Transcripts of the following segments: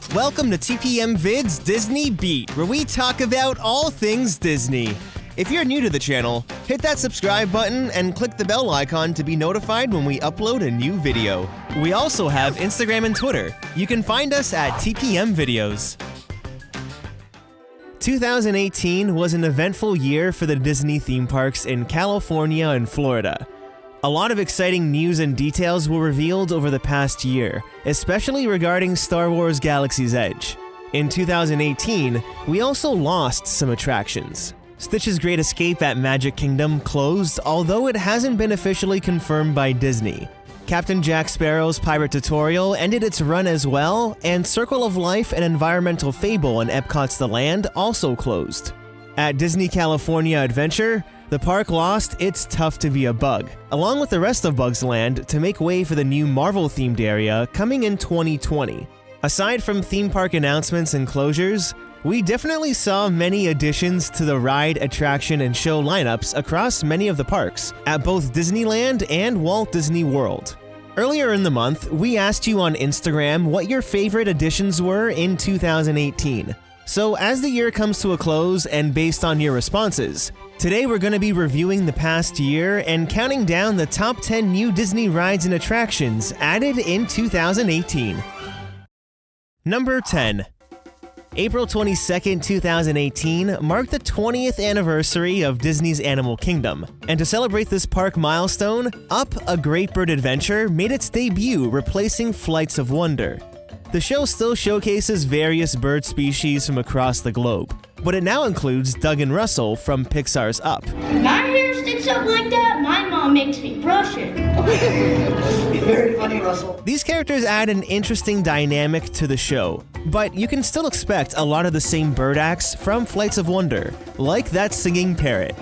Welcome to TPM Vid's Disney Beat, where we talk about all things Disney. If you're new to the channel, hit that subscribe button and click the bell icon to be notified when we upload a new video. We also have Instagram and Twitter. You can find us at TPM Videos. 2018 was an eventful year for the Disney theme parks in California and Florida. A lot of exciting news and details were revealed over the past year, especially regarding Star Wars Galaxy's Edge. In 2018, we also lost some attractions. Stitch's Great Escape at Magic Kingdom closed, although it hasn't been officially confirmed by Disney. Captain Jack Sparrow's Pirate Tutorial ended its run as well, and Circle of Life and Environmental Fable in Epcot's The Land also closed. At Disney California Adventure, the park lost It's Tough to Be a Bug, along with the rest of Bugs Land, to make way for the new Marvel-themed area coming in 2020. Aside from theme park announcements and closures, we definitely saw many additions to the ride, attraction, and show lineups across many of the parks at both Disneyland and Walt Disney World. Earlier in the month, we asked you on Instagram what your favorite additions were in 2018. So as the year comes to a close and based on your responses, today we're going to be reviewing the past year and counting down the top 10 new Disney rides and attractions added in 2018. Number 10. April 22nd, 2018 marked the 20th anniversary of Disney's Animal Kingdom, and to celebrate this park milestone, Up! A Great Bird Adventure made its debut, replacing Flights of Wonder. The show still showcases various bird species from across the globe, but it now includes Doug and Russell from Pixar's Up. When my hair sticks up like that, my mom makes me brush it. Very funny, Russell. These characters add an interesting dynamic to the show, but you can still expect a lot of the same bird acts from Flights of Wonder, like that singing parrot.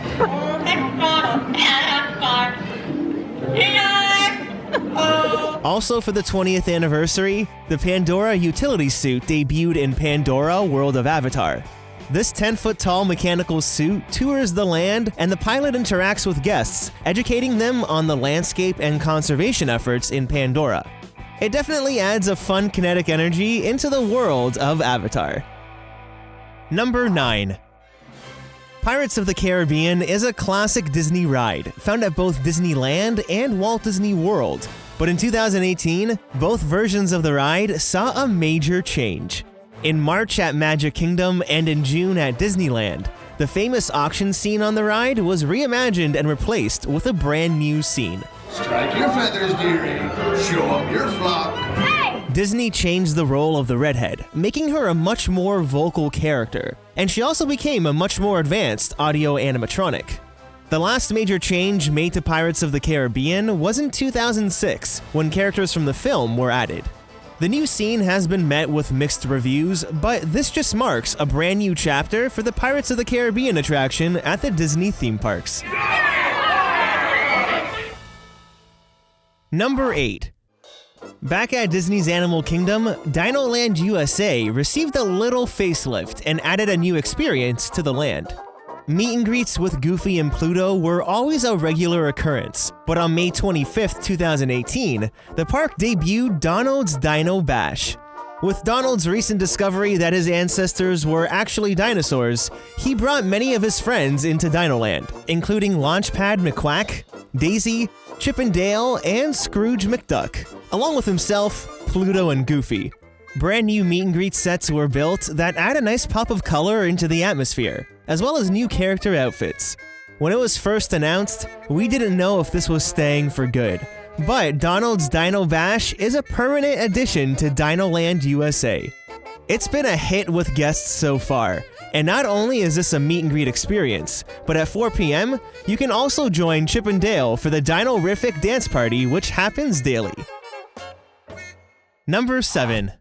Also for the 20th anniversary, the Pandora utility suit debuted in Pandora World of Avatar. This 10-foot-tall mechanical suit tours the land, and the pilot interacts with guests, educating them on the landscape and conservation efforts in Pandora. It definitely adds a fun kinetic energy into the world of Avatar. Number 9. Pirates of the Caribbean is a classic Disney ride, found at both Disneyland and Walt Disney World. But in 2018, both versions of the ride saw a major change. In March at Magic Kingdom and in June at Disneyland, the famous auction scene on the ride was reimagined and replaced with a brand new scene. Strike your feathers, dearie. Show up your flock. Hey! Disney changed the role of the redhead, making her a much more vocal character, and she also became a much more advanced audio animatronic. The last major change made to Pirates of the Caribbean was in 2006, when characters from the film were added. The new scene has been met with mixed reviews, but this just marks a brand new chapter for the Pirates of the Caribbean attraction at the Disney theme parks. Number 8. Back at Disney's Animal Kingdom, Dinoland USA received a little facelift and added a new experience to the land. Meet and greets with Goofy and Pluto were always a regular occurrence, but on May 25th, 2018, the park debuted Donald's Dino Bash. With Donald's recent discovery that his ancestors were actually dinosaurs, he brought many of his friends into Dinoland, including Launchpad McQuack, Daisy, Chip and Dale, and Scrooge McDuck, along with himself, Pluto, and Goofy. Brand new meet and greet sets were built that add a nice pop of color into the atmosphere, as well as new character outfits. When it was first announced, we didn't know if this was staying for good, but Donald's Dino Bash is a permanent addition to Dinoland USA. It's been a hit with guests so far, and not only is this a meet and greet experience, but at 4 p.m., you can also join Chip and Dale for the Dino-rific dance party, which happens daily. Number 7.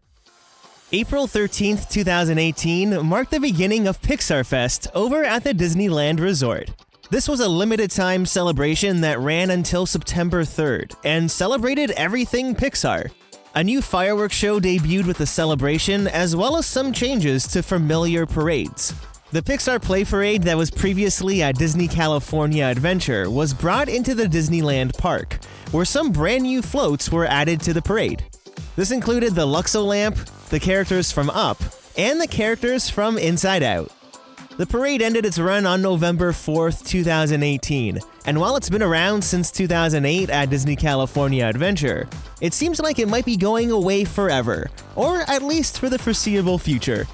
April 13th, 2018 marked the beginning of Pixar Fest over at the Disneyland Resort. This was a limited-time celebration that ran until September 3rd and celebrated everything Pixar. A new fireworks show debuted with the celebration, as well as some changes to familiar parades. The Pixar Play Parade that was previously at Disney California Adventure was brought into the Disneyland park, where some brand new floats were added to the parade. This included the Luxo Lamp, the characters from Up, and the characters from Inside Out. The parade ended its run on November 4th, 2018, and while it's been around since 2008 at Disney California Adventure, it seems like it might be going away forever, or at least for the foreseeable future.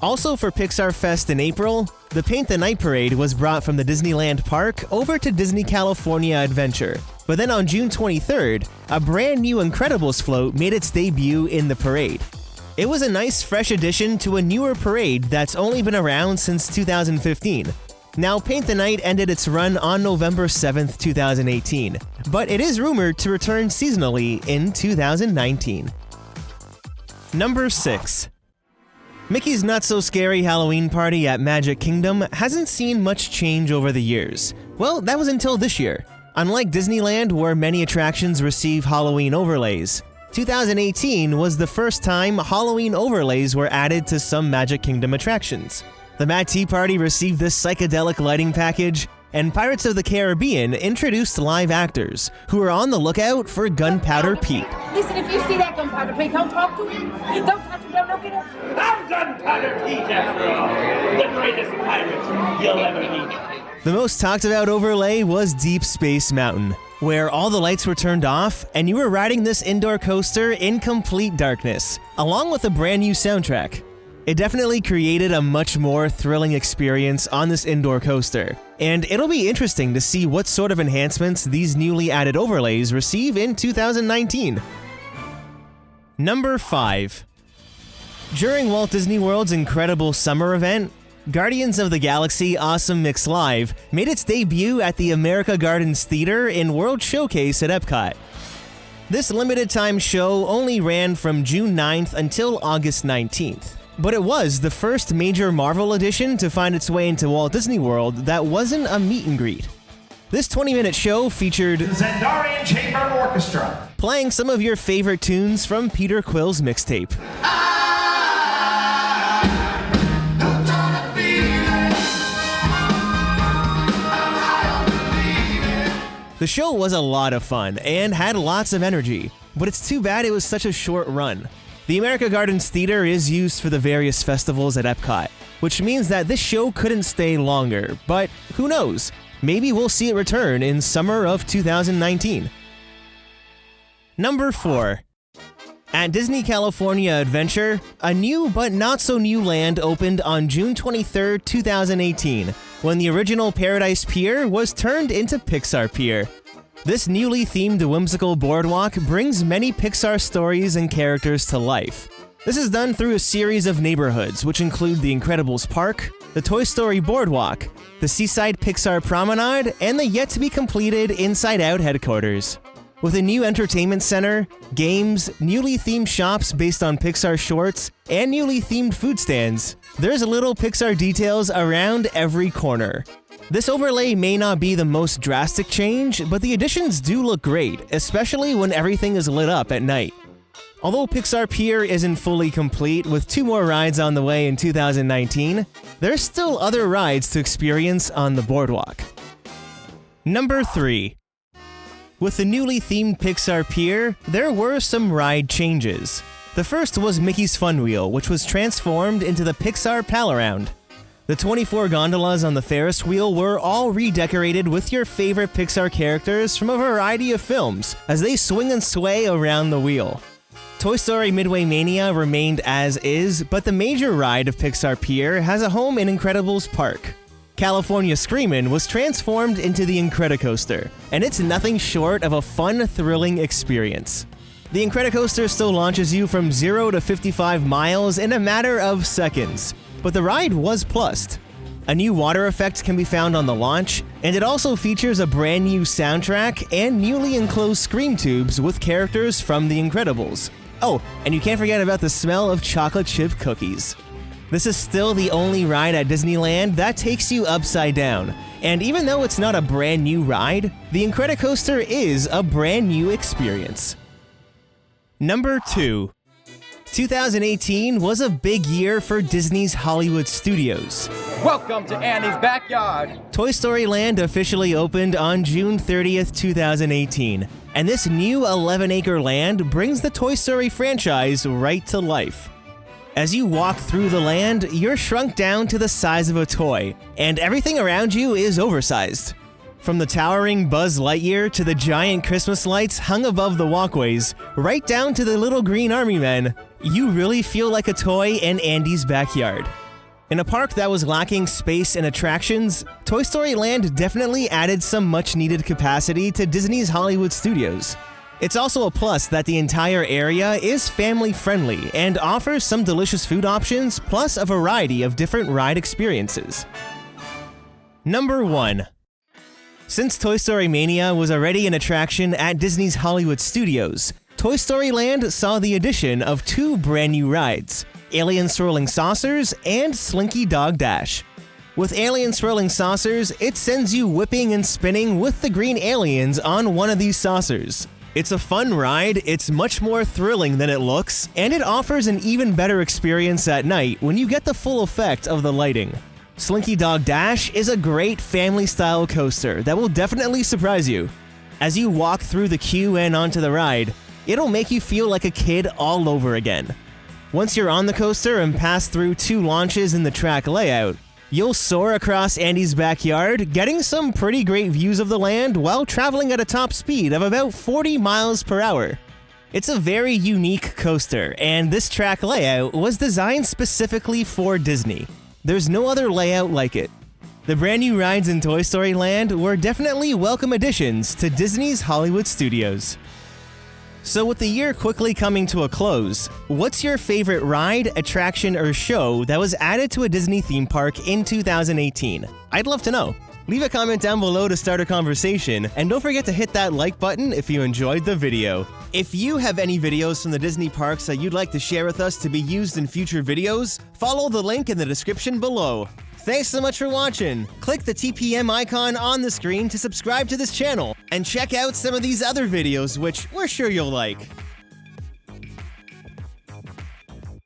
Also for Pixar Fest in April, the Paint the Night Parade was brought from the Disneyland park over to Disney California Adventure. But then on June 23rd, a brand new Incredibles float made its debut in the parade. It was a nice fresh addition to a newer parade that's only been around since 2015. Now, Paint the Night ended its run on November 7th, 2018, but it is rumored to return seasonally in 2019. Number 6. Mickey's Not So Scary Halloween Party at Magic Kingdom hasn't seen much change over the years. Well, that was until this year. Unlike Disneyland, where many attractions receive Halloween overlays, 2018 was the first time Halloween overlays were added to some Magic Kingdom attractions. The Mad Tea Party received this psychedelic lighting package, and Pirates of the Caribbean introduced live actors who are on the lookout for Gunpowder Pete. Listen, if you see that Gunpowder Pete, don't talk to him. Don't touch him, don't look at him. I'm Gunpowder Pete, after all. The greatest pirate you'll ever meet. The most talked about overlay was Deep Space Mountain, where all the lights were turned off and you were riding this indoor coaster in complete darkness, along with a brand new soundtrack. It definitely created a much more thrilling experience on this indoor coaster, and it'll be interesting to see what sort of enhancements these newly added overlays receive in 2019. Number 5. During Walt Disney World's incredible summer event, Guardians of the Galaxy Awesome Mix Live made its debut at the America Gardens Theater in World Showcase at Epcot. This limited-time show only ran from June 9th until August 19th, but it was the first major Marvel addition to find its way into Walt Disney World that wasn't a meet and greet. This 20-minute show featured the Zendarian Chamber Orchestra playing some of your favorite tunes from Peter Quill's mixtape. The show was a lot of fun and had lots of energy, but it's too bad it was such a short run. The America Gardens Theater is used for the various festivals at Epcot, which means that this show couldn't stay longer, but who knows? Maybe we'll see it return in summer of 2019. Number 4. At Disney California Adventure, a new but not so new land opened on June 23, 2018, when the original Paradise Pier was turned into Pixar Pier. This newly themed whimsical boardwalk brings many Pixar stories and characters to life. This is done through a series of neighborhoods, which include the Incredibles Park, the Toy Story Boardwalk, the Seaside Pixar Promenade, and the yet-to-be-completed Inside Out headquarters. With a new entertainment center, games, newly themed shops based on Pixar shorts, and newly themed food stands, there's little Pixar details around every corner. This overlay may not be the most drastic change, but the additions do look great, especially when everything is lit up at night. Although Pixar Pier isn't fully complete with 2 more rides on the way in 2019, there's still other rides to experience on the boardwalk. Number 3. With the newly themed Pixar Pier, there were some ride changes. The first was Mickey's Fun Wheel, which was transformed into the Pixar Pal-Around. The 24 gondolas on the Ferris wheel were all redecorated with your favorite Pixar characters from a variety of films as they swing and sway around the wheel. Toy Story Midway Mania remained as is, but the major ride of Pixar Pier has a home in Incredibles Park. California Screamin' was transformed into the Incredicoaster, and it's nothing short of a fun, thrilling experience. The Incredicoaster still launches you from 0 to 55 miles in a matter of seconds, but the ride was plussed. A new water effect can be found on the launch, and it also features a brand new soundtrack and newly enclosed scream tubes with characters from The Incredibles. Oh, and you can't forget about the smell of chocolate chip cookies. This is still the only ride at Disneyland that takes you upside down, and even though it's not a brand new ride, the Incredicoaster is a brand new experience. Number 2. 2018 was a big year for Disney's Hollywood Studios. Welcome to Annie's Backyard. Toy Story Land officially opened on June 30th, 2018, and this new 11-acre land brings the Toy Story franchise right to life. As you walk through the land, you're shrunk down to the size of a toy, and everything around you is oversized. From the towering Buzz Lightyear to the giant Christmas lights hung above the walkways, right down to the little green army men, you really feel like a toy in Andy's backyard. In a park that was lacking space and attractions, Toy Story Land definitely added some much-needed capacity to Disney's Hollywood studios. It's also a plus that the entire area is family-friendly and offers some delicious food options plus a variety of different ride experiences. Number 1. Since Toy Story Mania was already an attraction at Disney's Hollywood studios, Toy Story Land saw the addition of 2 brand new rides, Alien Swirling Saucers and Slinky Dog Dash. With Alien Swirling Saucers, it sends you whipping and spinning with the green aliens on one of these saucers. It's a fun ride, it's much more thrilling than it looks, and it offers an even better experience at night when you get the full effect of the lighting. Slinky Dog Dash is a great family-style coaster that will definitely surprise you. As you walk through the queue and onto the ride, it'll make you feel like a kid all over again. Once you're on the coaster and pass through 2 launches in the track layout, you'll soar across Andy's backyard, getting some pretty great views of the land while traveling at a top speed of about 40 miles per hour. It's a very unique coaster, and this track layout was designed specifically for Disney. There's no other layout like it. The brand new rides in Toy Story Land were definitely welcome additions to Disney's Hollywood studios. So with the year quickly coming to a close, what's your favorite ride, attraction, or show that was added to a Disney theme park in 2018? I'd love to know. Leave a comment down below to start a conversation, and don't forget to hit that like button if you enjoyed the video. If you have any videos from the Disney parks that you'd like to share with us to be used in future videos, follow the link in the description below. Thanks so much for watching. Click the TPM icon on the screen to subscribe to this channel, and check out some of these other videos which we're sure you'll like.